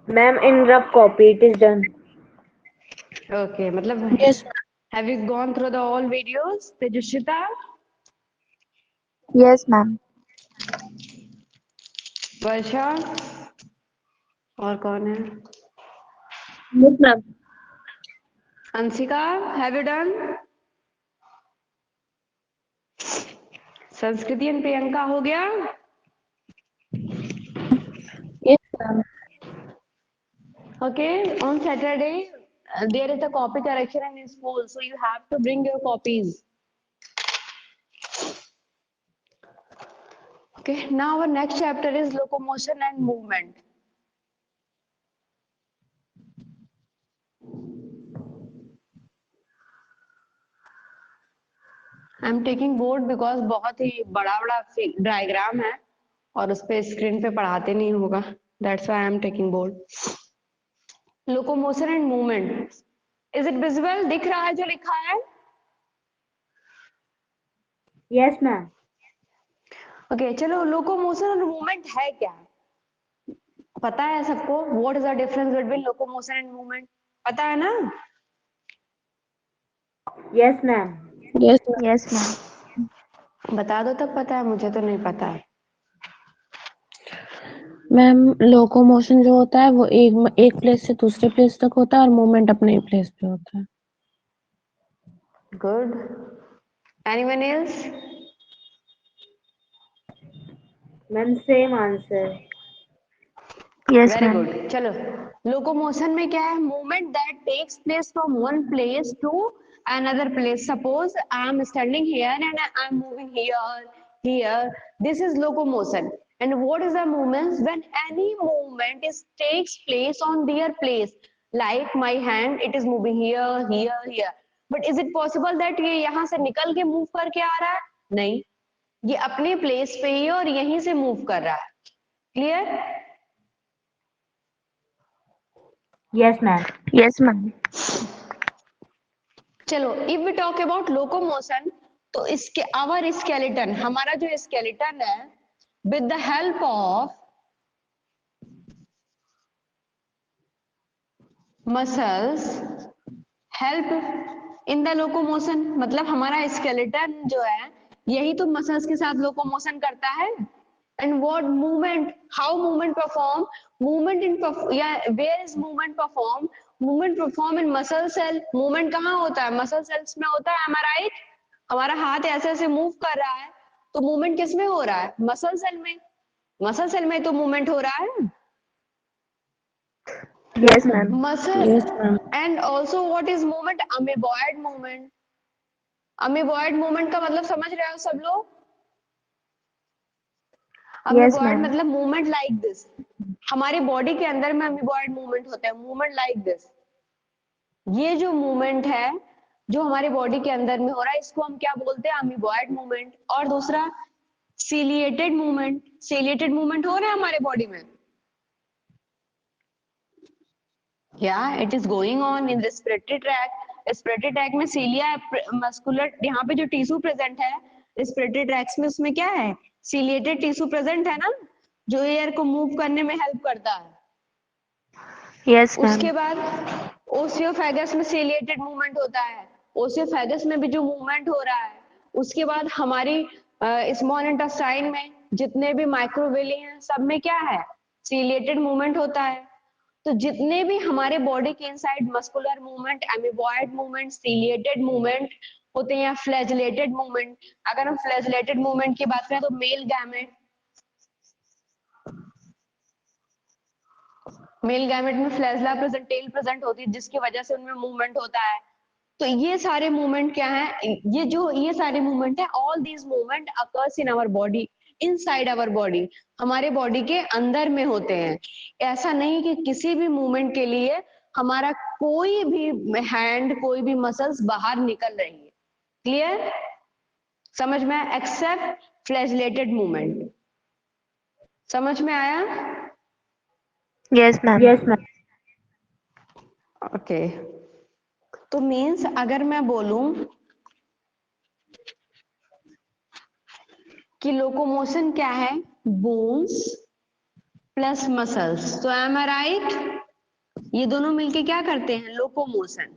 Ma'am, in rough copy, it is done. Okay, मतलब Yes, have you gone through the all videos, Tejushita? yes, ma'am. वर्षा और कौन है? Yes, ma'am. Anshika, have you done? संस्कृति and Priyanka हो गया? Yes, ma'am. Okay, on Saturday there is a copy correction in school, so you have to bring your copies. Okay, now our next chapter is locomotion and movement. I am taking board because बहुत ही बड़ा बड़ा diagram है और उस पे screen पे पढ़ाते नहीं होगा, that's why I am taking board. Locomotion and movement, is it visible? दिख रहा है जो लिखा है? Yes, ma'am. ओके चलो, लोकोमोशन और मूवमेंट है क्या, पता है सबको? What is the difference between locomotion and movement, पता है ना? Yes, ma'am. Yes, ma'am. Yes, ma'am. बता दो तब पता है, मुझे तो नहीं पता है। मैम, लोकोमोशन जो होता है वो एक प्लेस से दूसरे प्लेस तक होता है और मूवमेंट अपने प्लेस पे होता है। Good, anyone else? Ma'am, same answer. Yes, very ma'am. Good. चलो, लोकोमोशन में क्या है? Movement that takes place from one place to another place. Suppose I am standing here and I am moving here. This is locomotion. And what is the movement? When any movement is takes place on their place, like my hand, it is moving here. But is it possible that ये यहाँ से निकल के move करके आ रहा है? नहीं, ये अपने प्लेस पे ही और यहीं से मूव कर रहा है। Clear? Yes, ma'am. Yes, ma'am. चलो, if we talk about locomotion, तो इसके आवर स्केलेटन, हमारा जो स्केलेटन है, with the help of muscles help in the locomotion, मतलब हमारा स्केलेटन जो है यही तो मसल्स के साथ लोकोमोशन करता है। And what movement, how movement perform, movement in या where is movement perform, movement perform in muscle cell. Movement कहाँ होता है? मसल सेल्स में होता है, एम आई राइट? हमारा हाथ ऐसे ऐसे मूव कर रहा है, तो मूवमेंट किस में हो रहा है? मसल सेल में। मसल सेल में तो मूवमेंट हो रहा है। Yes, ma'am. Muscle yes ma'am. And also what is movement? Amoeboid movement. Amoeboid movement का मतलब समझ रहे हो सब लोग? Yes, amoeboid ma'am. मतलब मूवमेंट लाइक दिस। हमारी बॉडी के अंदर में अमीबॉयड मूवमेंट होता है, मूवमेंट लाइक दिस। ये जो मूवमेंट है जो हमारी बॉडी के अंदर में हो रहा है, इसको हम क्या बोलते हैं? Amoeboid movement. और दूसरा सीलिएटेड मूवमेंट। सीलिएटेड मूवमेंट हो रहा है हमारे बॉडी में, या it is going on in respiratory tract. Respiratory tract में सीलिया मस्कुलर, यहाँ पे जो टिश्यू प्रेजेंट है रेस्पिरेटरी ट्रैक्स में, उसमें क्या है? सीलिएटेड टिश्यू प्रेजेंट है ना, जो एयर को मूव करने में हेल्प करता है। Yes, ma'am. उसके बाद ओसियोफेगस में सीलिएटेड मूवमेंट होता है, ओसियोफेगस में भी जो मूवमेंट हो रहा है। उसके बाद हमारी स्मॉल इंटेस्टाइन में जितने भी माइक्रोविली हैं, सब में क्या है? सीलिएटेड मूवमेंट होता है। तो जितने भी हमारे बॉडी के inside muscular movement, amoeboid movement, ciliated movement होते हैं, या फ्लैजिलेटेड मूवमेंट। अगर हम फ्लैजिलेटेड मूवमेंट की बात करें तो मेल गैमेट, मेल गैमेट में फ्लैजला प्रेजेंट, टेल प्रेजेंट होती है, जिसकी वजह से उनमें मूवमेंट होता है। तो ये सारे मूवमेंट क्या है? ये सारे मूवमेंट है, all these movement occurs in our body, inside our body, हमारे बॉडी के अंदर में होते हैं। ऐसा नहीं कि किसी भी मूवमेंट के लिए हमारा कोई भी हैंड, कोई भी मसल्स बाहर निकल रही है। क्लियर? समझ में? Except flagellated movement. समझ में आया? Yes, ma'am. Yes, ma'am. Okay, तो मीन्स अगर मैं बोलूं कि लोकोमोशन क्या है? बोन्स प्लस मसल्स, तो एम आई राइट? ये दोनों मिलके क्या करते हैं? लोकोमोशन।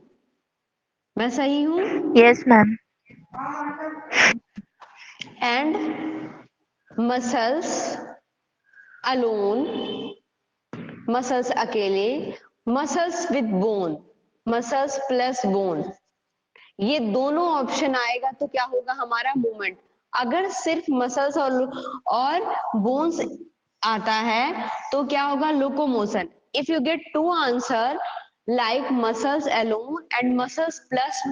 मैं सही हूं? Yes, ma'am. And muscles alone, muscles अकेले, muscles with bone, muscles plus bone, ये दोनों ऑप्शन आएगा तो क्या होगा हमारा मूवमेंट। अगर सिर्फ मसल्स और बोन्स आता है तो क्या होगा? Locomotion. If you get to answer like muscles alone and muscles plus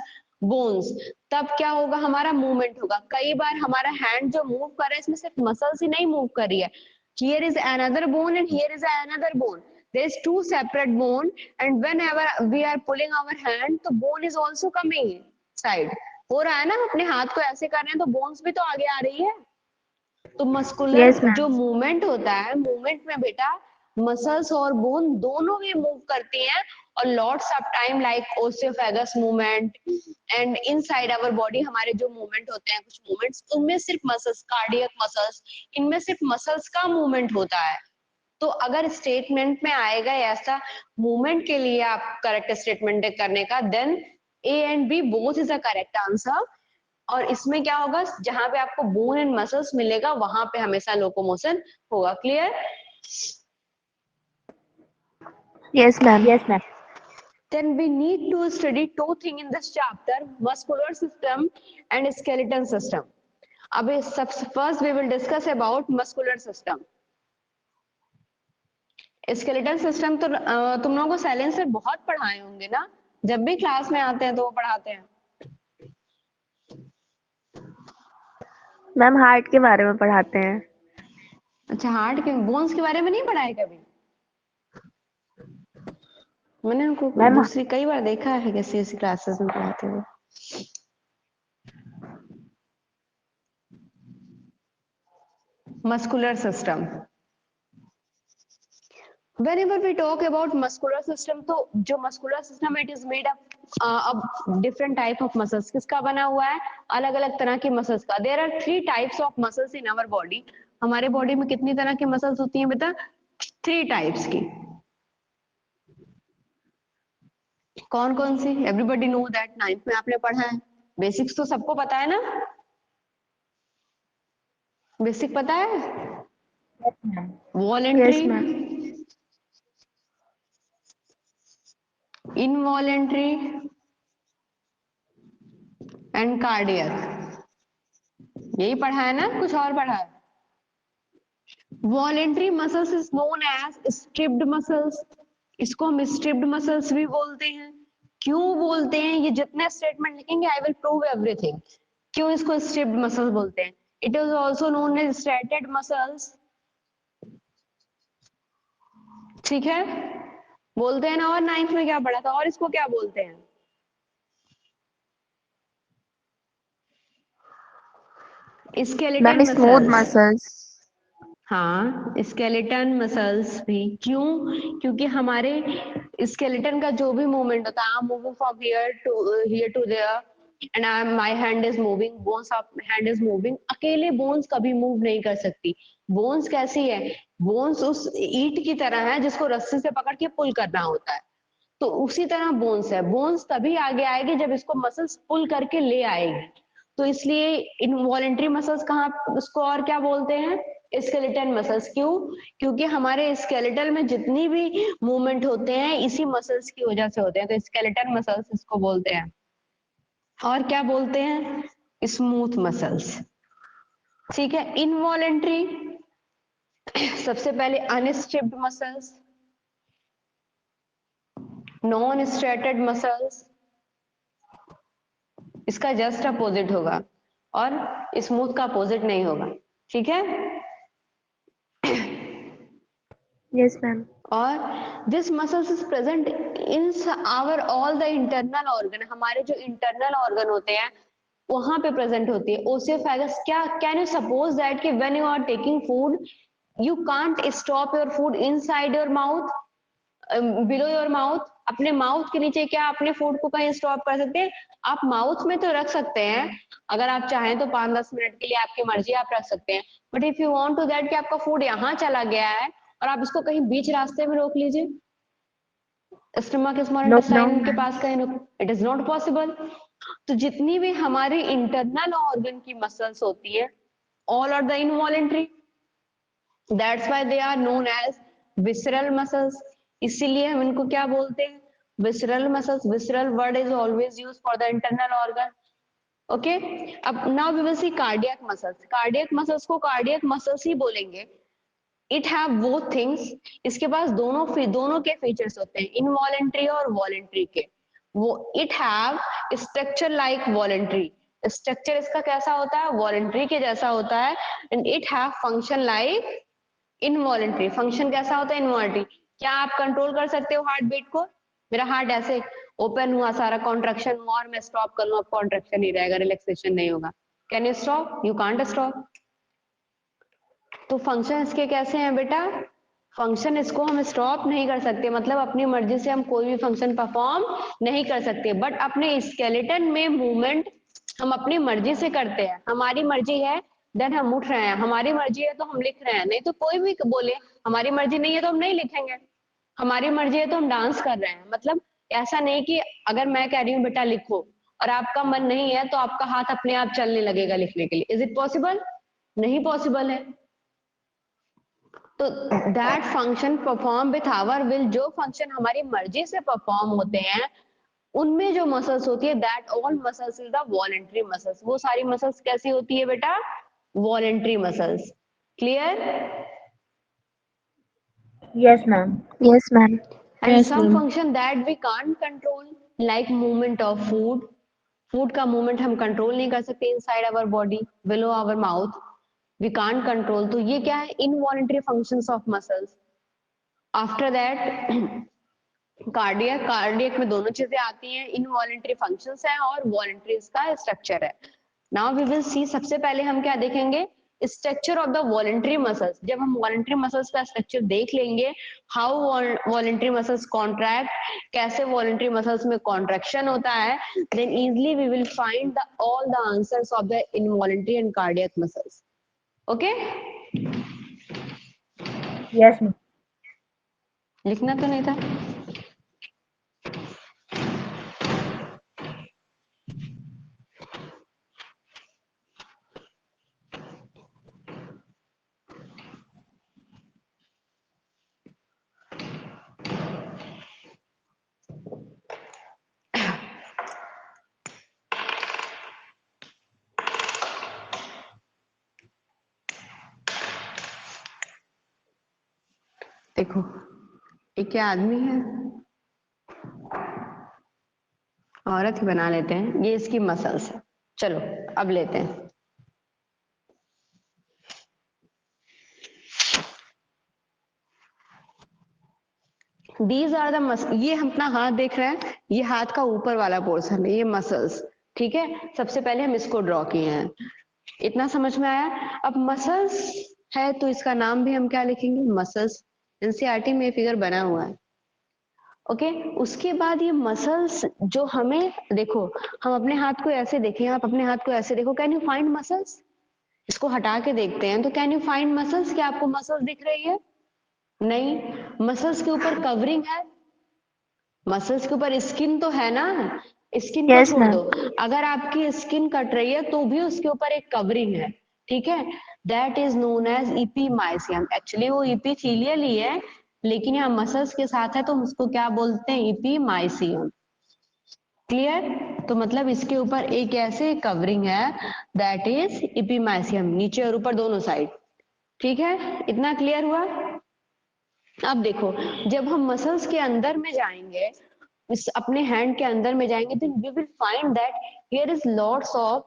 bones, तब क्या होगा? हमारा मूवमेंट होगा। कई बार हमारा हैंड जो मूव कर रहा है इसमें सिर्फ मसल्स ही नहीं मूव कर रही है, here is another bone and here is another bone, there is two separate bone, and whenever we are pulling our hand तो bone is also coming side, हो रहा है ना, अपने हाथ को ऐसे कर रहे हैं तो बोन्स भी तो आगे आ रही है। तो मस्कुलर Yes, ma'am. जो मूवमेंट होता है, मूवमेंट में बेटा मसल्स और बोन दोनों भी मूव करती हैं, और lots of time like oesophagus movement and inside our body हमारे जो मूवमेंट होते हैं, कुछ मूवमेंट्स उनमें सिर्फ मसल्स, कार्डियक मसल्स, इनमें सिर्फ मसल्स का मूवमेंट होता है। तो अगर स्टेटमेंट में आएगा ऐसा मूवमेंट के लिए आप करेक्ट स्टेटमेंट करने का, then A and B both is a correct answer. और इसमें क्या होगा? जहां पे आपको बोन एंड मसल्स मिलेगा वहां पे हमेशा लोकोमोशन होगा। Clear? Yes, ma'am. Yes, ma'am. Then we need to study two things in this chapter, muscular system and skeleton system. अभी सबसे first we will discuss about muscular system. Skeletal system तो तुम लोगों को साइलेंसर बहुत पढ़ाए होंगे ना, जब भी क्लास में आते हैं तो वो पढ़ाते हैं। मैम हार्ट के बारे में पढ़ाते हैं। अच्छा, हार्ट के बोन्स के बारे में नहीं पढ़ाए कभी? मैंने उनको मैम दूसरी कई बार देखा है किसी उसी क्लासेस में पढ़ाते हुए। Muscular system, whenever we talk about muscular system, तो जो muscular system it is made up of different type of muscles। किसका बना हुआ है? अलग अलग तरह के मसल्स का। there are three types of muscles in our body। हमारे बॉडी में कितनी तरह की मसल्स होती हैं बेटा? 3 टाइप्स की। कौन कौन सी? एवरीबडी नो दैट, 9th में आपने पढ़ा है। बेसिक्स तो सबको पता है ना? बेसिक पता है? Voluntary, Yes, ma'am. Involuntary and cardiac, यही पढ़ा है ना? कुछ और पढ़ा है? Voluntary muscles is known as stripped muscles, इसको हम स्ट्रिप्ड मसल्स भी बोलते हैं। क्यों बोलते हैं? ये जितने स्टेटमेंट लिखेंगे आई विल प्रूव एवरीथिंग क्यों इसको स्ट्रिप्ड मसल्स बोलते हैं। It is also known as striated muscles, ठीक है, बोलते हैं ना। और 9th में क्या पढ़ा था? और इसको क्या बोलते हैं? Skeleton ma'am smooth muscles. Muscles. हाँ, स्केलेटन मसल्स भी। क्यों? क्योंकि हमारे स्केलेटन का जो भी मूवमेंट होता है, I am moving from here to there and I my hand is moving, bones of hand is moving. अकेले बोन्स कभी मूव नहीं कर सकती। बोन्स कैसी है? बोन्स उस ईंट की तरह है जिसको रस्सी से पकड़ के पुल करना होता है, तो उसी तरह बोन्स है। बोन्स तभी आगे आएगी जब इसको मसल्स पुल करके ले आएगी। तो इसलिए इनवॉलेंट्री मसल्स कहाँ, उसको और क्या बोलते हैं? Skeleton muscles. क्यों? क्योंकि हमारे स्केलेटल में जितनी भी मूवमेंट होते हैं इसी मसल्स की वजह से होते हैं, तो स्केलेटन मसल्स इसको बोलते हैं। और क्या बोलते हैं? स्मूथ मसल्स, ठीक है। इनवॉलेंट्री, सबसे पहले unstripped muscles, non striated muscles, इसका जस्ट अपोजिट होगा, और स्मूथ का अपोजिट नहीं होगा, ठीक है। Yes, ma'am. और this muscles is present in our all the internal organ, हमारे जो इंटरनल ऑर्गन होते हैं वहां पे प्रेजेंट होती है। ओसियोफेगस, क्या कैन यू सपोज दैट कि when you are taking food you can't stop your food inside your mouth, below your mouth, अपने माउथ के नीचे क्या अपने फूड को कहीं स्टॉप कर सकते हैं? आप माउथ में तो रख सकते हैं, अगर आप चाहें तो 5-10 मिनट के लिए, आपकी मर्जी, आप रख सकते हैं। But if you want to that कि आपका फूड यहाँ चला गया है और आप इसको कहीं बीच रास्ते में रोक लीजिए, स्टमक स्मॉल No, इंटेस्टाइन के पास कहीं रोक, इट इज नॉट पॉसिबल। तो जितनी भी हमारी इंटरनल ऑर्गन की मसल्स होती है, all are the involuntary, that's why they are known as visceral muscles. इसीलिए हम इनको क्या बोलते हैं, visceral muscles. Visceral word is always use for the internal organ. Okay, अब now we will see cardiac muscles. Cardiac muscles को cardiac muscles ही बोलेंगे। इट हैव बोथ थिंग्स, इसके पास दोनों के फीचर्स होते हैं, इनवॉलेंट्री और वॉलेंट्री के। वो it have structure like voluntary, structure इसका कैसा होता है, वॉलेंट्री के जैसा होता है। And it have function like involuntary, function कैसा होता है, इनवॉलेंट्री। क्या आप कंट्रोल कर सकते हो हार्ट बीट को, मेरा हार्ट ऐसे ओपन हुआ, सारा कॉन्ट्रैक्शन हुआ और मैं स्टॉप कर लूं, अब कॉन्ट्रैक्शन नहीं रहेगा, रिलैक्सेशन नहीं होगा, can you stop, you can't stop. तो फंक्शन इसके कैसे हैं बेटा, फंक्शन इसको हम स्टॉप नहीं कर सकते, मतलब अपनी मर्जी से हम कोई भी फंक्शन परफॉर्म नहीं कर सकते, बट अपने स्केलेटन में मूवमेंट हम अपनी मर्जी से करते हैं। हमारी मर्जी है देन हम उठ रहे हैं, हमारी मर्जी है तो हम लिख रहे हैं, नहीं तो कोई भी बोले हमारी मर्जी नहीं है तो हम नहीं लिखेंगे, हमारी मर्जी है तो हम डांस कर रहे हैं। मतलब ऐसा नहीं कि अगर मैं कह रही हूँ बेटा लिखो और आपका मन नहीं है तो आपका हाथ अपने आप चलने लगेगा लिखने के लिए, इज इट पॉसिबल, नहीं पॉसिबल है। तो that function perform with our will, जो फंक्शन हमारी मर्जी से परफॉर्म होते हैं उनमें जो मसल्स होती है, that all muscles is the voluntary muscles. वो सारी मसल्स कैसी होती है बेटा, voluntary muscles. Clear? Yes, ma'am. Yes, ma'am. And yes some ma'am. Function that we can't control, like movement of food. Food का मूवमेंट हम कंट्रोल नहीं कर सकते inside our body, below our mouth, we can't control. तो ये क्या है, involuntary functions of muscles. After that cardiac, cardiac में दोनों चीजें आती हैं, इनवॉलेंट्री फंक्शंस है और वॉलेंट्री इसका स्ट्रक्चर है। नाउ वी विल सी, सबसे पहले हम क्या देखेंगे, structure of the voluntary muscles. जब हम वॉलेंट्री मसल्स का स्ट्रक्चर देख लेंगे, हाउ वॉलेंट्री मसल्स कॉन्ट्रैक्ट, कैसे वॉलेंट्री मसल्स में कॉन्ट्रैक्शन होता है, then easily we will find the all the answers of the involuntary and cardiac muscles. Okay, Yes, ma'am. लिखना तो नहीं था? देखो ये क्या आदमी है, औरत ही बना लेते हैं, ये इसकी मसल्स है। चलो अब लेते हैं, दीज आर द मसल। ये हम अपना हाथ देख रहे हैं, ये हाथ का ऊपर वाला पोर्शन है, ये मसल्स, ठीक है। सबसे पहले हम इसको ड्रॉ किए हैं, इतना समझ में आया। अब मसल्स है तो इसका नाम भी हम क्या लिखेंगे, मसल्स। एनसीईआरटी में फिगर बना हुआ है। ओके, उसके बाद ये मसल्स जो हमें, देखो हम अपने हाथ को ऐसे देखें, आप अपने हाथ को ऐसे देखो, कैन यू फाइंड मसल्स? इसको हटा के देखते हैं तो कैन यू फाइंड मसल्स, क्या आपको मसल्स दिख रही है? नहीं। मसल्स के ऊपर कवरिंग है, मसल्स के ऊपर स्किन तो है ना, स्किन को Yes, छोड़ दो, ma'am. अगर आपकी स्किन कट रही है तो भी उसके ऊपर एक कवरिंग है, ठीक है। That is known as epimysium. Actually वो इपीथीलियल ही है, लेकिन यहाँ मसल्स के साथ है तो हम उसको क्या बोलते हैं, इपीमाइसियम। क्लियर? तो मतलब इसके ऊपर एक ऐसे कवरिंग है, दैट इज इपीमाइसियम, नीचे और ऊपर दोनों साइड, ठीक है। इतना क्लियर हुआ? अब देखो, जब हम मसल्स के अंदर में जाएंगे, इस अपने हैंड के अंदर में जाएंगे, then we will find that here is lots of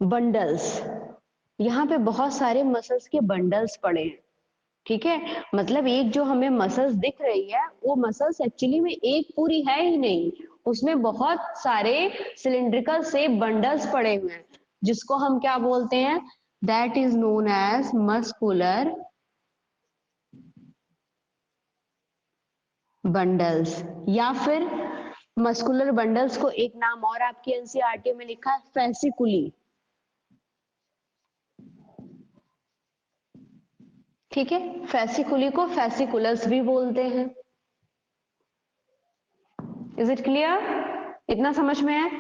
bundles। यहाँ पे बहुत सारे मसल्स के बंडल्स पड़े हैं, ठीक है। मतलब एक जो हमें मसल्स दिख रही है वो मसल्स एक्चुअली में एक पूरी है ही नहीं, उसमें बहुत सारे सिलिंड्रिकल से बंडल्स पड़े हुए हैं, जिसको हम क्या बोलते हैं, that is known as muscular bundles. या फिर मस्कुलर बंडल्स को एक नाम और आपकी एनसीईआरटी में लिखा है, फैसिकुली। ठीक है, फेसिकुली को फेसिकुलस भी बोलते हैं। Is it clear? इतना समझ में है?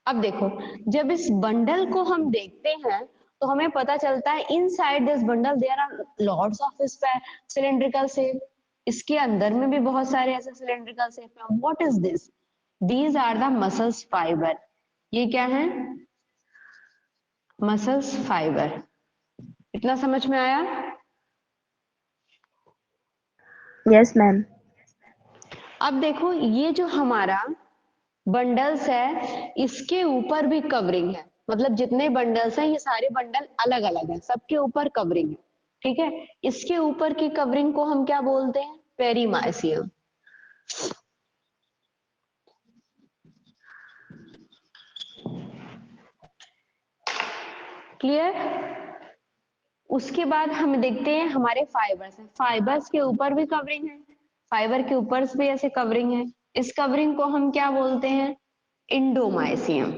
अब देखो, जब इस बंडल को हम देखते हैं तो हमें पता चलता है inside this bundle there are lots of cylindrical shape. इसके अंदर में भी बहुत सारे ऐसे सिलेंड्रिकल शेप हैं। What is this? These are the muscles fibre. ये क्या है? Muscles fibre. इतना समझ में आया? Yes ma'am. अब देखो, ये जो हमारा बंडल्स है, इसके ऊपर भी कवरिंग है। मतलब जितने बंडल्स हैं, ये सारे बंडल अलग अलग हैं, सबके ऊपर कवरिंग है। ठीक है, इसके ऊपर की कवरिंग को हम क्या बोलते हैं? पेरीमाइसियम। क्लियर? उसके बाद हम देखते हैं हमारे फाइबर्स हैं। फाइबर्स के ऊपर भी कवरिंग है, फाइबर के ऊपर भी ऐसे कवरिंग है। इस कवरिंग को हम क्या बोलते हैं? इंडोमाइसियम।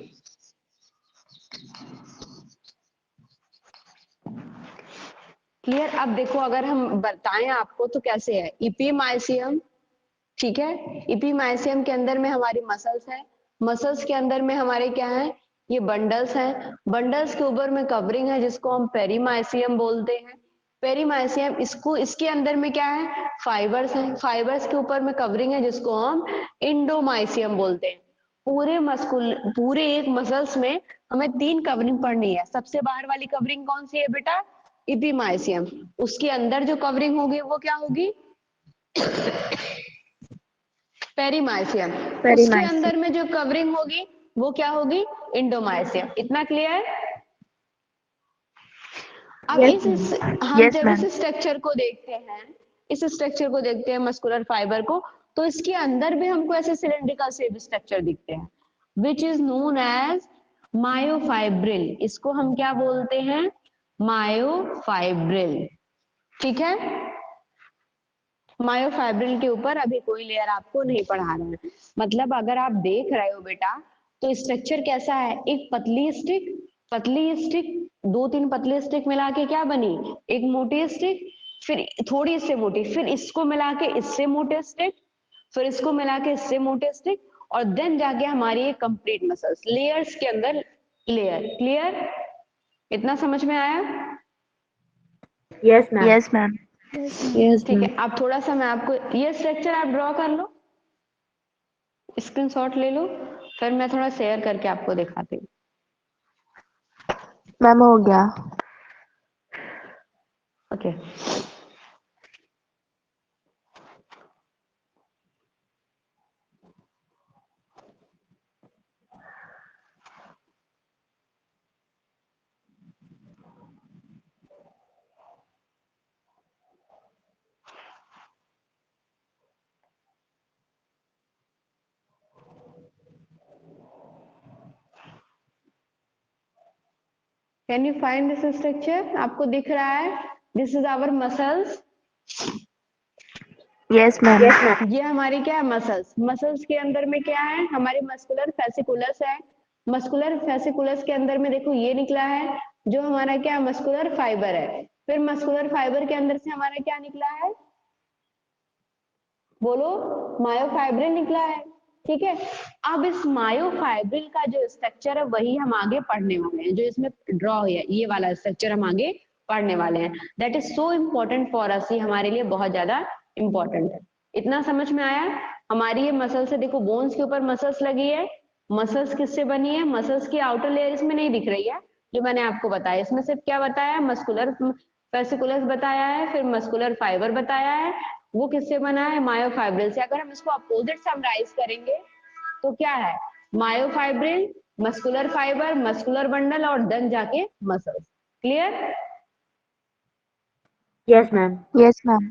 क्लियर? अब देखो, अगर हम बताएं आपको तो कैसे है। इपीमाइसियम, ठीक है, इपीमाइसियम के अंदर में हमारी मसल्स है। मसल्स के अंदर में हमारे क्या है? ये बंडल्स हैं। बंडल्स के ऊपर में कवरिंग है जिसको हम पेरीमाइसियम बोलते हैं। पेरीमाइसियम, इसको इसके अंदर में क्या है? फाइबर्स हैं। फाइबर्स के ऊपर में कवरिंग है जिसको हम इंडोमाइसियम बोलते हैं। पूरे एक मसल्स में हमें 3 कवरिंग पढ़नी है। सबसे बाहर वाली कवरिंग कौन सी है बेटा? इपीमाइसियम। उसके अंदर जो कवरिंग होगी वो क्या होगी? पेरीमाइसियम। उसके अंदर में जो कवरिंग होगी वो क्या होगी? इंडोमाइसियम। इतना क्लियर? अब हम यस जब इस मैम। स्ट्रक्चर को देखते हैं, इस स्ट्रक्चर को देखते हैं मस्कुलर फाइबर को, तो इसके अंदर भी हमको ऐसे सिलेंड्रिकल शेप स्ट्रक्चर दिखते हैं, which is known as myofibril. इसको हम क्या बोलते हैं? मायोफाइब्रिल। ठीक है, मायोफाइब्रिल के ऊपर अभी कोई लेयर आपको नहीं पढ़ा रहे हैं। मतलब अगर आप देख रहे हो बेटा, तो स्ट्रक्चर कैसा है? एक पतली स्टिक, 2-3 पतली स्टिक मिला के क्या बनी? एक मोटी स्टिक, फिर थोड़ी इससे मोटी, फिर इसको मिला के इससे मोटे स्टिक, फिर इसको मिला के इससे मोटे स्टिक, और देन जाके हमारी एक कंप्लीट मसल्स, लेयर्स के अंदर लेयर। क्लियर? इतना समझ में आया? Yes ma'am. Yes ma'am. Yes ठीक मैम। है, अब थोड़ा सा मैं आपको ये स्ट्रक्चर आप ड्रॉ कर लो, स्क्रीनशॉट ले लो, फिर मैं थोड़ा शेयर करके आपको दिखाती हूँ। मैम हो गया। Okay, can you find this structure? आपको दिख रहा है? This is our muscles. Yes ma'am. Yes ma'am. ये हमारी क्या है? मसल्स। मसल्स के अंदर में क्या है? हमारे मस्कुलर फेसिकुलस है। मस्कुलर फेसिकुलस के अंदर में देखो ये निकला है, जो हमारा क्या? मस्कुलर फाइबर है। फिर मस्कुलर फाइबर के अंदर से हमारा क्या निकला है? बोलो, मायोफाइब्रिल निकला है। ठीक है, अब इस मायोफाइब्रिल का जो स्ट्रक्चर है वही हम आगे पढ़ने वाले हैं। जो इसमें ड्रॉ है ये वाला स्ट्रक्चर हम आगे पढ़ने वाले हैं। That is so important for us. ये हमारे लिए बहुत ज्यादा इंपॉर्टेंट है। इतना समझ में आया? हमारी ये मसल्स है, देखो बोन्स के ऊपर मसल्स लगी है। मसल्स किससे बनी है? मसल्स की आउटर लेयर इसमें नहीं दिख रही है, जो मैंने आपको बताया। इसमें सिर्फ क्या बताया? मस्कुलर फेसिकुलस बताया है, फिर मस्कुलर फाइबर बताया है। वो किससे बना है? मायोफाइब्रिल से। अगर हम इसको अपोजिट समराइज करेंगे तो क्या है? Myofibril, muscular fibre, muscular bundle, और देन जाके muscles. Clear? Yes ma'am. Yes ma'am.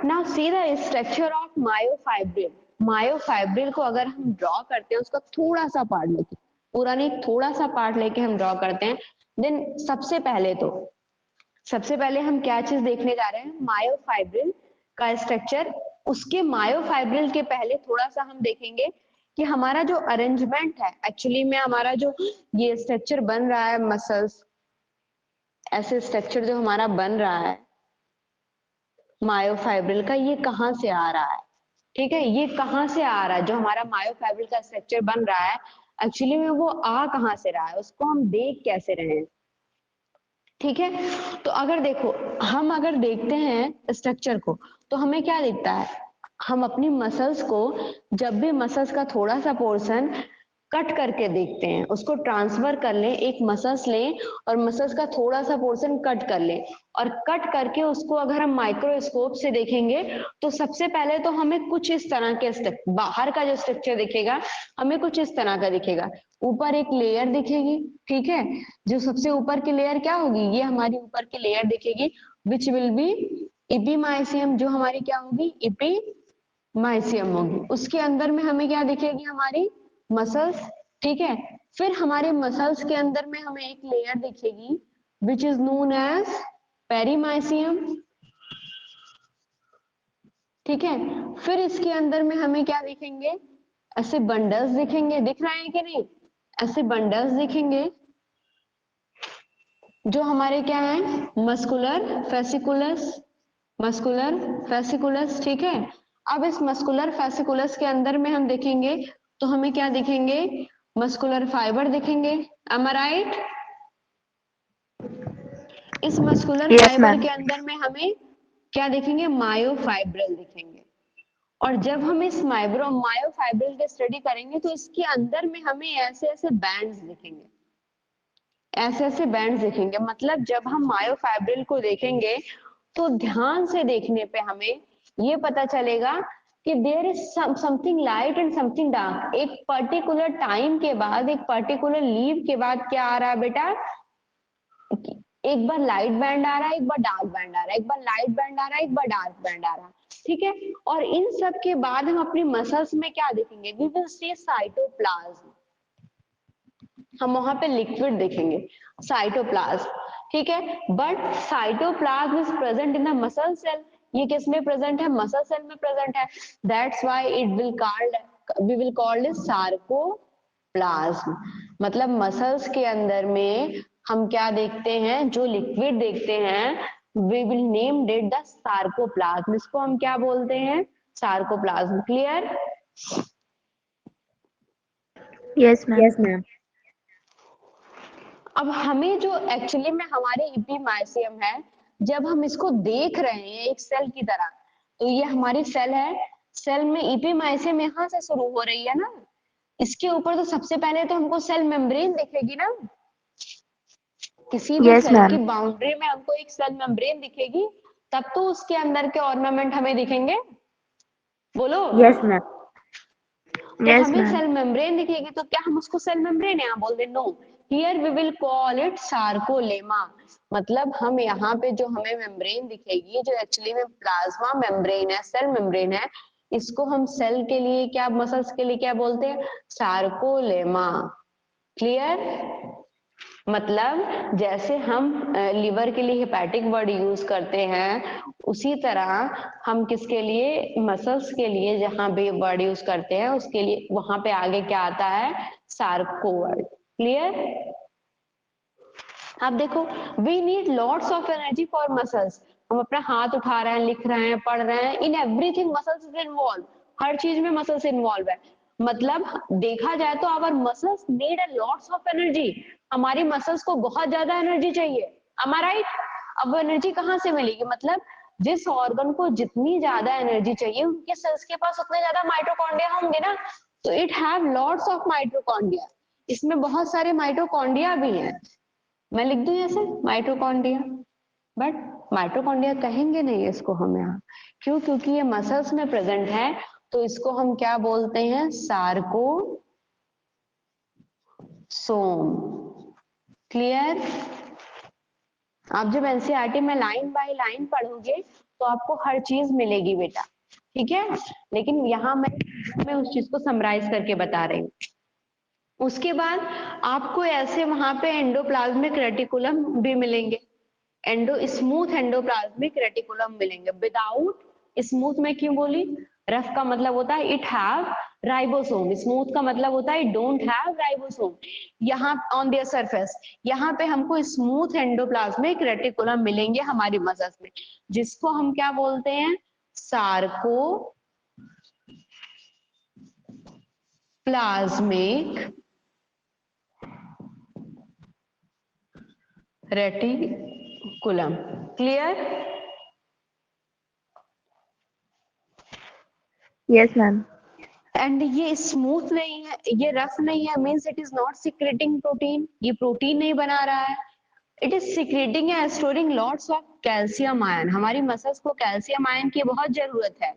Now see the structure of myofibril. Myofibril को अगर हम ड्रॉ करते हैं, उसका थोड़ा सा पार्ट लेके, पूरा नहीं, थोड़ा सा पार्ट लेके हम ड्रॉ करते हैं, देन सबसे पहले हम क्या चीज देखने जा रहे हैं, मायोफाइब्रिल का स्ट्रक्चर। उसके मायोफाइब्रिल के पहले थोड़ा सा हम देखेंगे कि हमारा जो अरेंजमेंट है, एक्चुअली में हमारा जो ये स्ट्रक्चर बन रहा है मसल्स, ऐसे स्ट्रक्चर जो हमारा बन रहा है मायोफाइब्रिल का, ये कहाँ से आ रहा है, ठीक है, ये कहाँ से आ रहा है, जो हमारा मायोफाइब्रिल का स्ट्रक्चर बन रहा है, एक्चुअली में वो आ कहाँ से रहा है, उसको हम देख कैसे रहे हैं, ठीक है। तो अगर देखो, हम अगर देखते हैं स्ट्रक्चर को, तो हमें क्या दिखता है, हम अपनी मसल्स को, जब भी मसल्स का थोड़ा सा पोर्शन कट करके देखते हैं, उसको ट्रांसफर कर लें, एक मसल्स लें और मसल्स का थोड़ा सा पोर्शन कट कर लें, और कट करके उसको अगर हम माइक्रोस्कोप से देखेंगे, तो सबसे पहले तो हमें कुछ इस तरह के बाहर का जो स्ट्रक्चर दिखेगा, हमें कुछ इस तरह का दिखेगा। ऊपर एक लेयर दिखेगी, ठीक है, जो सबसे ऊपर की लेयर क्या होगी, ये हमारी ऊपर की लेयर दिखेगी, विच विल बी इपीमाइसियम, जो हमारी क्या होगी, इपीमाइसियम होगी। उसके अंदर में हमें क्या दिखेगी, हमारी मसल्स, ठीक है। फिर हमारे मसल्स के अंदर में हमें एक लेयर दिखेगी which is known as perimysium, ठीक है। फिर इसके अंदर में हमें क्या दिखेंगे, ऐसे बंडल्स दिखेंगे, दिख रहे हैं कि नहीं, ऐसे बंडल्स दिखेंगे जो हमारे क्या है, मस्कुलर फेसिकुलस, ठीक है। अब इस मस्कुलर फेसिकुलस के अंदर में हम देखेंगे, तो हमें क्या दिखेंगे, मस्कुलर फाइबर दिखेंगे, am I right? इस मस्कुलर यस फाइबर मैम। के अंदर में हमें क्या दिखेंगे, मायोफाइब्रिल दिखेंगे। और जब हम इस मायोफाइब्रिल की स्टडी करेंगे, तो इसके अंदर में हमें ऐसे ऐसे बैंड्स दिखेंगे, ऐसे ऐसे बैंड्स दिखेंगे। मतलब जब हम मायोफाइब्रिल को देखेंगे, तो ध्यान से देखने पे हमें ये पता चलेगा कि there is something light and something dark. एक पर्टिकुलर टाइम के बाद, एक पर्टिकुलर लीव के बाद क्या आ रहा है बेटा, एक बार लाइट बैंड आ रहा है, एक बार डार्क बैंड आ रहा है, एक बार लाइट बैंड आ रहा है, एक बार डार्क बैंड आ रहा है, ठीक है। और इन सब के बाद हम अपनी मसल्स में क्या देखेंगे, वी विल सी साइटोप्लाज्म, हम वहां पे लिक्विड देखेंगे, साइटोप्लाज्म, ठीक है। But cytoplasm is present in the muscle cell, ये किस में प्रेजेंट है, मसल सेल में प्रेजेंट है, that's why it will called, we will called it sarcoplasm. मतलब मसल्स के अंदर में हम क्या देखते हैं, जो लिक्विड देखते हैं, we will name it the sarcoplasm, इसको हम क्या बोलते हैं, sarcoplasm. Clear? Yes ma'am. Yes, ma'am. अब हमें जो एक्चुअली में हमारे इपीमाइसियम है, जब हम इसको देख रहे हैं एक सेल की तरह, तो ये हमारी सेल है, सेल में इपीमाइसियम यहाँ से शुरू हो रही है ना, इसके ऊपर तो सबसे पहले तो हमको सेल मेम्ब्रेन दिखेगी ना, किसी भी यस सेल की मैम। बाउंड्री में हमको एक सेल मेम्ब्रेन दिखेगी, तब तो उसके अंदर के ऑर्नामेंट हमें दिखेंगे, बोलो। Yes, ma'am. तो यस हमें मैम। सेल मेम्ब्रेन दिखेगी, तो क्या हम उसको सेल मेम्ब्रेन यहाँ बोल दे, no, here we will call it sarcolemma. मतलब हम यहाँ पे जो हमें मेम्ब्रेन दिखेगी, जो एक्चुअली में प्लाज्मा मेम्ब्रेन है, सेल मेम्ब्रेन है, इसको हम सेल के लिए क्या, मसल्स के लिए क्या बोलते हैं, सार्कोलेमा। क्लियर? मतलब जैसे हम लीवर के लिए हेपेटिक वर्ड यूज करते हैं, उसी तरह हम किसके लिए, मसल्स के लिए जहां भी वर्ड यूज करते हैं, उसके लिए वहां पे आगे क्या आता है, सार्को वर्ड। क्लियर? अब देखो, we need lots of energy for muscles, हम अपना हाथ उठा रहे हैं, लिख रहे हैं, पढ़ रहे हैं, in everything muscles is involve, हर चीज में मसल्स इन्वॉल्व है। मतलब देखा जाए तो our muscles need a lots of energy, हमारी मसल्स को बहुत ज्यादा एनर्जी चाहिए, am I right? अब वो एनर्जी कहाँ से मिलेगी, मतलब जिस ऑर्गन को जितनी ज्यादा एनर्जी चाहिए, उनके सेल्स के पास उतने ज्यादा माइटोकॉन्ड्रिया होंगे ना, तो it have lots of mitochondria, इसमें बहुत सारे माइटोकॉन्ड्रिया भी हैं। मैं लिख दूं ऐसे माइटोकॉन्ड्रिया, बट माइटोकॉन्ड्रिया कहेंगे नहीं इसको हम यहाँ, क्यों, क्योंकि ये मसल्स में प्रेजेंट है, तो इसको हम क्या बोलते हैं, सार्कोसोम। क्लियर? आप जब एनसीईआरटी में लाइन बाय लाइन पढ़ोगे, तो आपको हर चीज मिलेगी बेटा, ठीक है। लेकिन यहाँ मैं उस चीज को समराइज करके बता रही हूँ। उसके बाद आपको ऐसे वहां पे एंडोप्लाज्मिक रेटिकुलम भी मिलेंगे, स्मूथ एंडोप्लाज्मिक रेटिकुलम मिलेंगे। विदाउट, स्मूथ में क्यों बोली, रफ का मतलब होता है इट हैव राइबोसोम, स्मूथ का मतलब होता है इट डोंट हैव राइबोसोम। यहाँ ऑन देयर सरफेस, यहाँ पे हमको स्मूथ एंडोप्लाज्मिक रेटिकुलम मिलेंगे हमारी मसल्स में, जिसको हम क्या बोलते हैं, Sarco plasmic reticulum. Clear? Yes, ma'am. And ये स्मूथ नहीं है, ये रफ नहीं है, means it is not secreting protein, ये प्रोटीन नहीं बना रहा है, it is secreting and storing lots of calcium ion. हमारी मसल्स को कैल्शियम आयन की बहुत जरूरत है,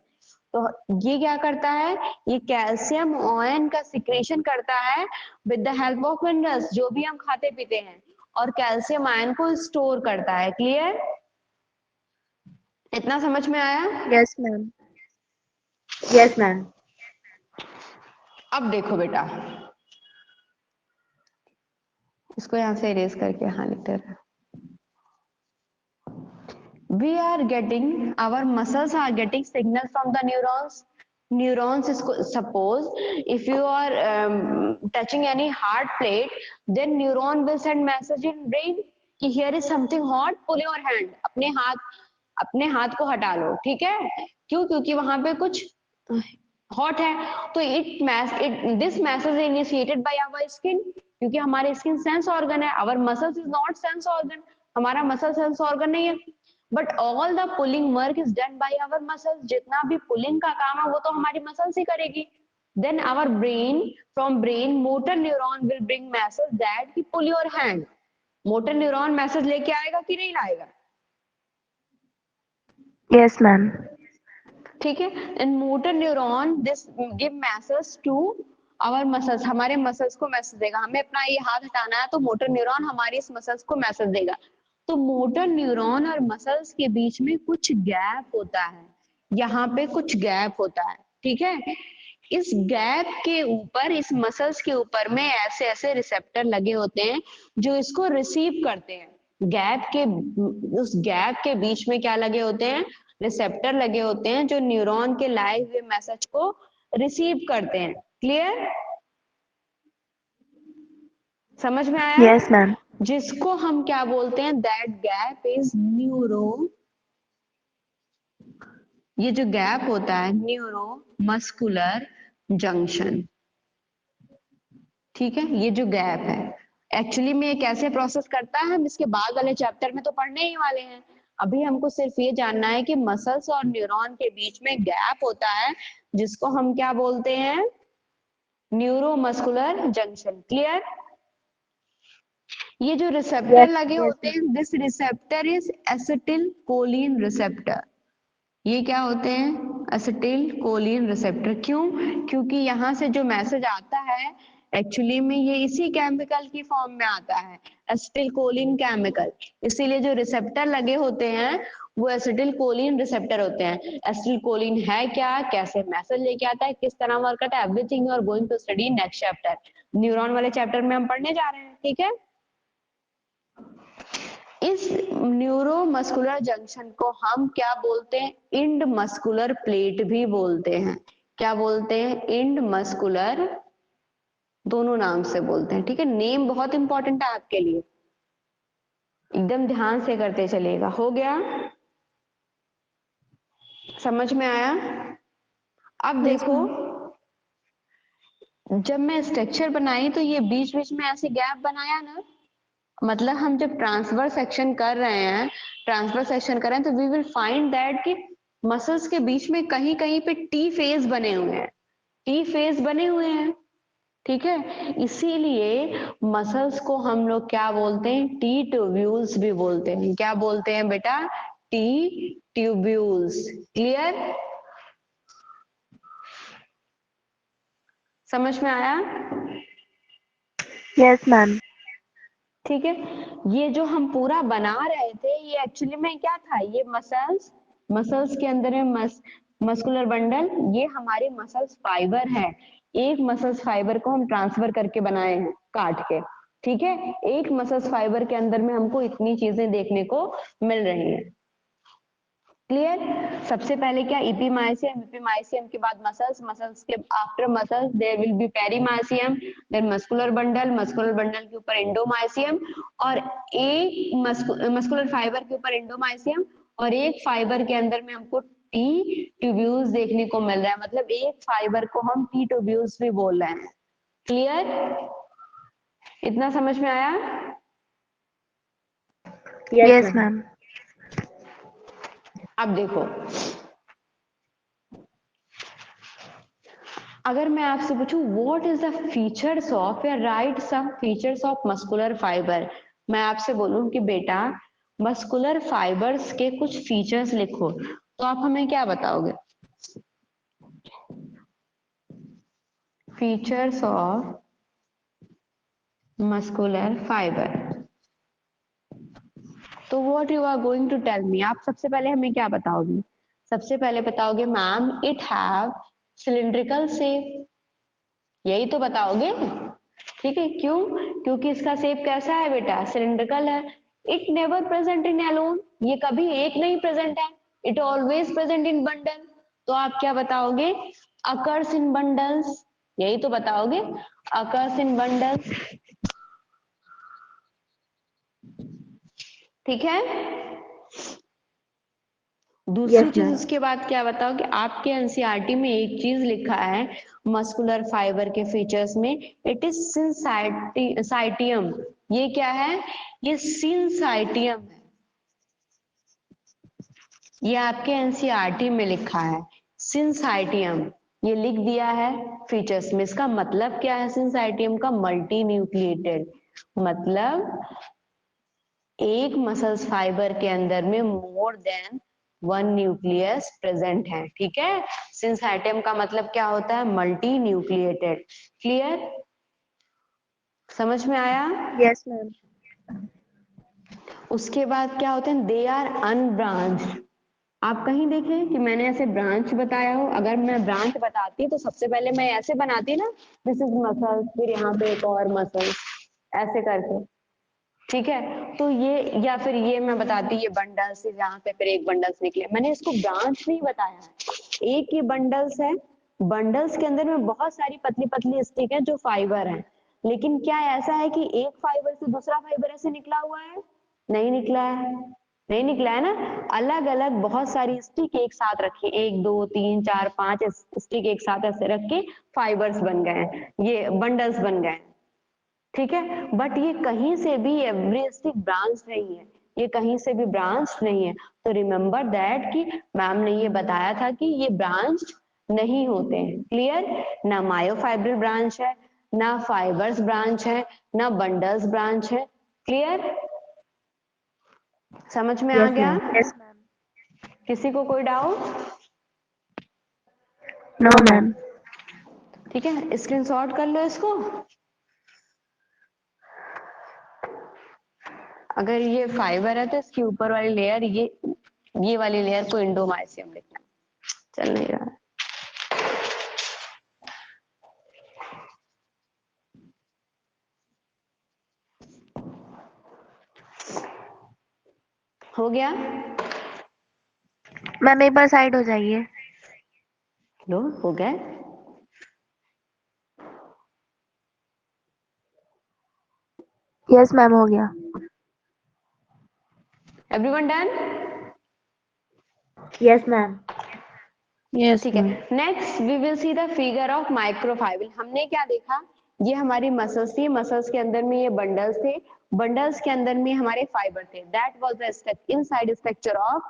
तो ये क्या करता है, ये कैल्शियम आयन का सिक्रेशन करता है with the help of minerals, जो भी हम खाते पीते हैं, और कैल्शियम आयन को स्टोर करता है। क्लियर? इतना समझ में आया? Yes, ma'am. Yes, ma'am. अब देखो बेटा, इसको यहां से इरेज करके हाँ लिखते रहे। We are getting, our muscles are getting signal from the neurons. Neurons is, suppose if you are touching any hard plate, then neuron will send message in brain कि here is something hot, pull your hand, अपने हाथ को हटा लो, ठीक है। क्यों? क्योंकि वहां पे कुछ हॉट है, तो this message initiated by our skin, क्योंकि हमारे स्किन सेंस ऑर्गन है, our muscles is not sense organ, हमारा मसल सेंस ऑर्गन नहीं है, but all the pulling work is done by our muscles, जितना भी पुलिंग का काम है वो तो हमारी मसल्स ही करेगी। Then our brain, from brain motor neuron will bring message that कि pull your hand, motor neuron message लेके आएगा कि नहीं लाएगा? Yes, ma'am. ठीक है। And motor neuron this give message to our muscles, हमारे मसल्स को मैसेज देगा, हमें अपना ये हाथ हटाना है तो मोटर न्यूरॉन हमारी इस मसल्स को मैसेज देगा। तो मोटर न्यूरॉन और मसल्स के बीच में कुछ गैप होता है, यहाँ पे कुछ गैप होता है, ठीक है। इस गैप के ऊपर, इस मसल्स के ऊपर में ऐसे ऐसे रिसेप्टर लगे होते हैं जो इसको रिसीव करते हैं। गैप के, उस गैप के बीच में क्या लगे होते हैं, रिसेप्टर लगे होते हैं जो न्यूरॉन के लाए हुए मैसेज को रिसीव करते हैं। क्लियर? समझ में आया? Yes, ma'am. जिसको हम क्या बोलते हैं, दैट गैप इज न्यूरो, ये जो गैप होता है न्यूरो मस्कुलर जंक्शन, ठीक है। ये जो गैप है एक्चुअली में ये कैसे प्रोसेस करता है, हम इसके बाद वाले चैप्टर में तो पढ़ने ही वाले हैं। अभी हमको सिर्फ ये जानना है कि मसल्स और न्यूरॉन के बीच में गैप होता है जिसको हम क्या बोलते हैं, न्यूरोमस्कुलर जंक्शन। क्लियर? ये जो रिसेप्टर Yes, लगे yes, होते हैं, this receptor is acetylcholine receptor. ये क्या होते हैं, एसिटिल कोलिन रिसेप्टर। क्यों? क्योंकि यहाँ से जो मैसेज आता है एक्चुअली में ये इसी केमिकल की फॉर्म में आता है, एसिटिल कोलिन केमिकल, इसीलिए जो रिसेप्टर लगे होते हैं वो एसिटिल कोलिन रिसेप्टर होते हैं। एसिटिल कोलिन है क्या, कैसे मैसेज लेके आता है, किस तरह वर्क करता है, everything you are going to study next chapter, neuron वाले चैप्टर में हम पढ़ने जा रहे हैं, ठीक है। इस न्यूरोमस्कुलर जंक्शन को हम क्या बोलते हैं, इंड मस्कुलर प्लेट भी बोलते हैं। क्या बोलते हैं, इंड मस्कुलर, दोनों नाम से बोलते हैं, ठीक है। नेम बहुत इंपॉर्टेंट है आपके लिए, एकदम ध्यान से करते चलिएगा। हो गया? समझ में आया? अब Yes, देखो, ma'am. जब मैं स्ट्रक्चर बनाई तो ये बीच बीच में ऐसे गैप बनाया ना, मतलब हम जब ट्रांसफर सेक्शन कर रहे हैं, ट्रांसफर सेक्शन कर रहे हैं, तो वी विल फाइंड दैट कि मसल्स के बीच में कहीं कहीं पे टी फेज बने हुए हैं, टी फेज बने हुए हैं, ठीक है। इसीलिए मसल्स को हम लोग क्या बोलते हैं, टी ट्यूब्यूल्स भी बोलते हैं। क्या बोलते हैं बेटा, टी ट्यूब्यूल्स। क्लियर? समझ में आया? Yes, ma'am. ठीक है। ये जो हम पूरा बना रहे थे ये एक्चुअली में क्या था, ये मसल्स मसल्स के अंदर में मस्कुलर बंडल, ये हमारे मसल्स फाइबर है। एक मसल्स फाइबर को हम ट्रांसफर करके बनाए हैं काट के, ठीक है। एक मसल्स फाइबर के अंदर में हमको इतनी चीजें देखने को मिल रही है। क्लियर? सबसे पहले क्या, इपीमाइसियम, इपीमाइसियम के बाद मसल्स, मसल्स के after muscles there will be perimysium, then muscular bundle, muscular bundle के ऊपर एंडोमाइसियम, और एक मस्कुलर फाइबर के ऊपर एंडोमाइसियम, और एक फाइबर के अंदर में हमको टी ट्यूब्यूल्स देखने को मिल रहा है। मतलब एक फाइबर को हम टी ट्यूब्यूल्स भी बोल रहे हैं। क्लियर? इतना समझ में आया? Yes ma'am. अब देखो, अगर मैं आपसे पूछूं what is the features of, या write some features of muscular fibre, मैं आपसे बोलूं कि बेटा मस्कुलर फाइबर्स के कुछ फीचर्स लिखो, तो आप हमें क्या बताओगे? फीचर्स ऑफ मस्कुलर फाइबर, तो what you are going to tell me, आप सबसे पहले हमें क्या बताओगे? सबसे पहले बताओगे ma'am it have cylindrical shape, यही तो बताओगे, ठीक है। क्यों? क्योंकि इसका शेप कैसा है बेटा, सिलिंड्रिकल है। It never present in alone, ये कभी एक नहीं प्रेजेंट है, it always present in bundle. तो आप क्या बताओगे? अकर्स इन बंडल्स, यही तो बताओगे, अकर्स इन बंडल्स, ठीक है। दूसरी Yes, चीज ma'am. उसके बाद क्या बताओ कि आपके एनसीईआरटी में एक चीज लिखा है मस्कुलर फाइबर के फीचर्स में, इट इज सिंसाइटियम। ये क्या है? ये सिंसाइटियम है, ये आपके एनसीईआरटी में लिखा है सिंसाइटियम, ये लिख दिया है फीचर्स में। इसका मतलब क्या है सिंसाइटियम का? मल्टी न्यूक्लिएटेड, मतलब एक मसल्स फाइबर के अंदर में more than one nucleus present है, ठीक है। सिंसाइटियम का मतलब क्या होता है? Multi nucleated. क्लियर? समझ में आया? Yes ma'am. उसके बाद क्या होते हैं? They are unbranched. आप कहीं देखें कि मैंने ऐसे ब्रांच बताया हो? अगर मैं ब्रांच बताती तो सबसे पहले मैं ऐसे बनाती ना, दिस इज मसल, फिर यहाँ पे एक और मसल, ऐसे करके, ठीक है। तो ये, या फिर ये मैं बताती ये बंडल से, जहां से फिर एक बंडल्स निकले, मैंने इसको ब्रांच नहीं बताया है। एक ही बंडल्स है, बंडल्स के अंदर में बहुत सारी पतली पतली स्टिक है जो फाइबर है, लेकिन क्या ऐसा है कि एक फाइबर से दूसरा फाइबर ऐसे निकला हुआ है? नहीं निकला है, नहीं निकला है ना। अलग अलग बहुत सारी स्टिक एक साथ रखी, एक दो तीन चार पांच स्टिक एक साथ ऐसे रख के फाइबर्स बन गए हैं, ये बंडल्स बन गए, ठीक है। बट ये कहीं से भी एवरी स्टिक ब्रांच नहीं है, ये कहीं से भी ब्रांच नहीं है। तो रिमेम्बर दैट कि मैम ने ये बताया था कि ये ब्रांच नहीं होते हैं। क्लियर? ना मायोफाइब्रल ब्रांच है, ना फाइबर्स ब्रांच है, ना बंडल्स ब्रांच है। क्लियर? समझ में आ Yes, गया? ma'am. Yes ma'am. किसी को कोई doubt? No No, ma'am. ma'am. ठीक है, स्क्रीनशॉट कर लो इसको। अगर ये फाइबर है तो इसके ऊपर वाली लेयर, ये वाली लेयर को इंडोमाइसियम लिखना। चल नहीं रहा है। हो गया? मैम एक बार साइड हो जाइए। लो, हो गया। यस मैम हो गया। Everyone done? Yes, ma'am. Yes ठीक मैम। है। Next we will see the figure of microfibre. हमने क्या देखा? ये हमारी मसल्स थी, मसल्स के अंदर में ये बंडल्स थे, बंडल्स के अंदर में हमारे फाइबर थे। That was the inside structure of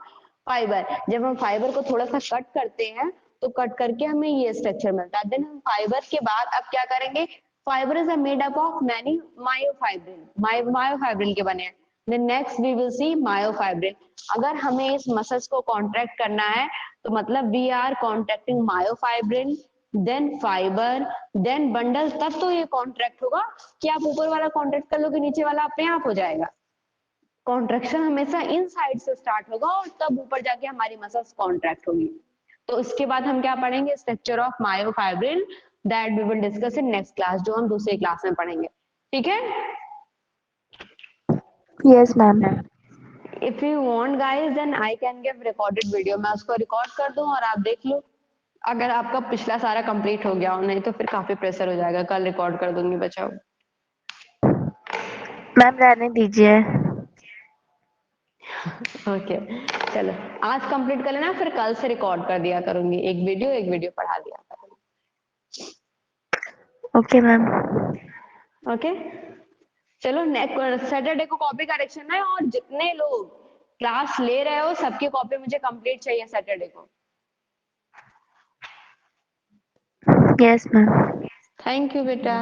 fibre. जब हम फाइबर को थोड़ा सा कट करते हैं तो कट करके हमें ये स्ट्रक्चर मिलता है। देन हम फाइबर के बाद अब क्या करेंगे? Fibre is made up of many myofibril, myofibril के बने हैं। Then next we will see myofibril. अगर हमें इस मसल्स को कॉन्ट्रैक्ट करना है तो मतलब we are contracting myofibril, then fibre, then bundle, तब तो ये कॉन्ट्रैक्ट होगा। कि आप ऊपर वाला कॉन्ट्रैक्ट कर लो कि नीचे वाला अपने आप हो जाएगा? कॉन्ट्रेक्शन हमेशा इन साइड से स्टार्ट होगा और तब ऊपर जाके हमारी मसल्स कॉन्ट्रैक्ट होगी। तो इसके बाद हम क्या पढ़ेंगे, structure of myofibril, that we will discuss in next class, जो हम दूसरी क्लास में पढ़ेंगे। ठीक है? Yes ma'am. If you want guys then I can give recorded video, मैं उसको रिकॉर्ड कर दूं और आप देख लो, अगर आपका पिछला सारा कंप्लीट हो गया हो, नहीं तो फिर काफी प्रेशर हो जाएगा, कल रिकॉर्ड कर दूंगी बचाओ। मैम रहने दीजिए। ओके चलो आज कंप्लीट कर लेना, फिर कल से रिकॉर्ड कर दिया करूंगी, एक वीडियो पढ़ा दिया करूंगी। Okay ma'am. ओके चलो नेक्स्ट सैटरडे को कॉपी करेक्शन है, और जितने लोग क्लास ले रहे हो सबकी कॉपी मुझे कंप्लीट चाहिए सैटरडे को। Yes ma'am. थैंक यू बेटा।